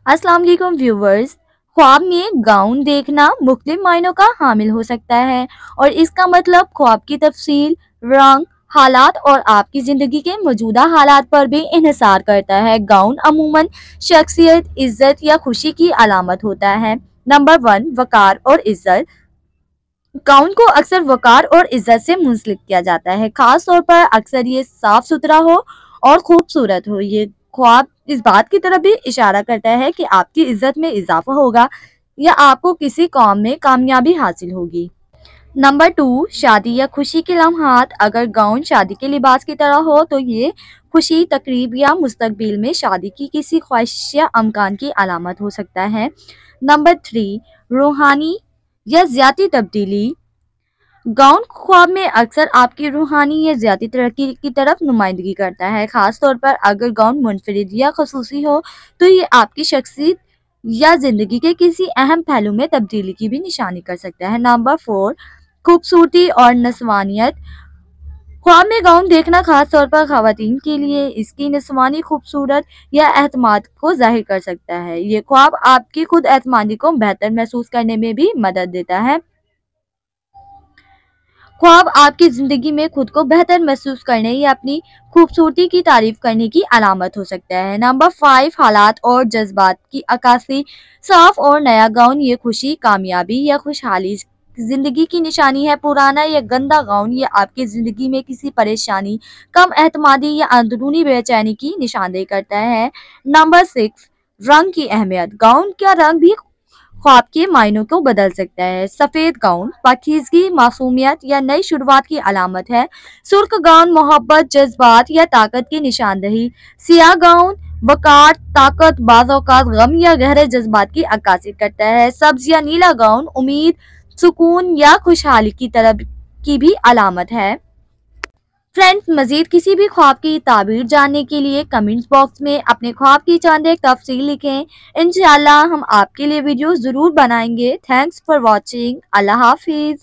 अस्सलाम वालेकुम व्यूवर्स। ख्वाब में गाउन देखना मुख्तलिफ मायनों का हामिल हो सकता है और इसका मतलब ख्वाब की तफसील, रंग, हालात और आपकी ज़िंदगी के मौजूदा हालात पर भी इन्हिसार करता है। गाउन अमूमन शख्सियत, इज्जत या खुशी की अलामत होता है। नंबर 1, वकार और इज्जत। गाउन को अक्सर वकार और इज्जत से मुंसलिक किया जाता है, खास तौर पर अक्सर ये साफ सुथरा हो और खूबसूरत हो। ये ख्वाब इस बात की तरफ भी इशारा करता है कि आपकी इज्जत में इजाफा होगा या आपको किसी काम में कामयाबी हासिल होगी। नंबर 2, शादी या खुशी के लम्हात। अगर गाउन शादी के लिबास की तरह हो तो ये खुशी, तकरीब या मुस्तकबिल में शादी की किसी ख्वाहिश या अमकान की अलामत हो सकता है। नंबर 3, रूहानी या ज़ियाती तब्दीली। गाउन ख्वाब में अक्सर आपकी रूहानी या ज़ियाती तरक्की की तरफ नुमाइंदगी करता है, खास तौर पर अगर गाउन मुनफरिद या खसूसी हो तो ये आपकी शख्सियत या ज़िंदगी के किसी अहम पहलू में तब्दीली की भी निशानी कर सकता है। नंबर 4, खूबसूरती और नस्वानियत। ख्वाब में गाउन देखना खास तौर पर खवातीन के लिए इसकी नस्वानी खूबसूरत या एतमाद को जाहिर कर सकता है। ये ख्वाब आपकी खुद एतमादी को बेहतर महसूस करने में भी मदद देता है। ख्वाब आपकी ज़िंदगी में खुद को बेहतर महसूस करने या अपनी खूबसूरती की तारीफ करने की अलामत हो सकता है। नंबर 5, हालात और जज्बात की अक्कासी। साफ और नया गाउन ये खुशी, कामयाबी या खुशहाली ज़िंदगी की निशानी है। पुराना या गंदा गाउन ये आपकी ज़िंदगी में किसी परेशानी, कम एतमादी या अंदरूनी बेचैनी की निशानदेही करता है। नंबर 6, रंग की अहमियत। गाउन का रंग भी ख्वाब के मायनों को बदल सकता है। सफेद गाउन पाकीज़गी, मासूमियत या नई शुरुआत की अलामत है। सुर्ख गाउन मोहब्बत, जज्बात या ताकत की निशानदेही। सियाह गाउन वकार, ताकत, बाज़ औक़ात गम या गहरे जज्बात की अक्कासी करता है। सब्ज या नीला गाउन उम्मीद, सुकून या खुशहाली की तरफ की भी अलामत है। फ्रेंड्स, मजीद किसी भी ख्वाब की ताबीर जानने के लिए कमेंट्स बॉक्स में अपने ख्वाब की चंद एक तफसील लिखें। इंशाअल्लाह हम आपके लिए वीडियो ज़रूर बनाएंगे। Thanks for watching. अल्लाह हाफिज़।